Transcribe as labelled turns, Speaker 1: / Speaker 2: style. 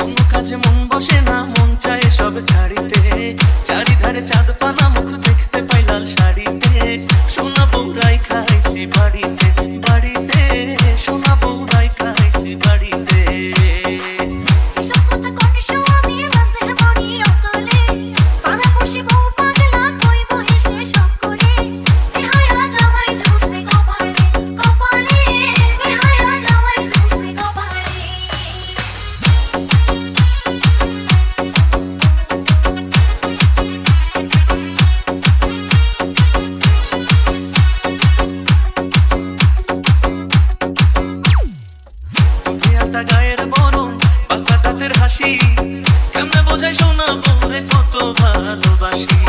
Speaker 1: কোনো কাজে মন বসে না, মন চায় সব ছাড়িতে। চারিধারে চাঁদ পানা, মুখ দেখতে পাই লাল শাড়িতে। সোনা বউরাই খাইছি বাড়িতে বাড়িতে, সোনা বউরাই খাইছি বাড়িতে।
Speaker 2: এসব কথা কনিসো আমি লাজে মরি অকালে, পাড়া পড়শি বউ পাগলা কইব এসে সব করে। বেহায়া জামাই ঝুসে কপালে কপালে, বেহায়া জামাই ঝুসে কপালে।
Speaker 1: আতা গায়ের বরণ, পাকা দাঁতের হাসি, কেমনে বোঝাই সোনা বউরে কত ভালোবাসি।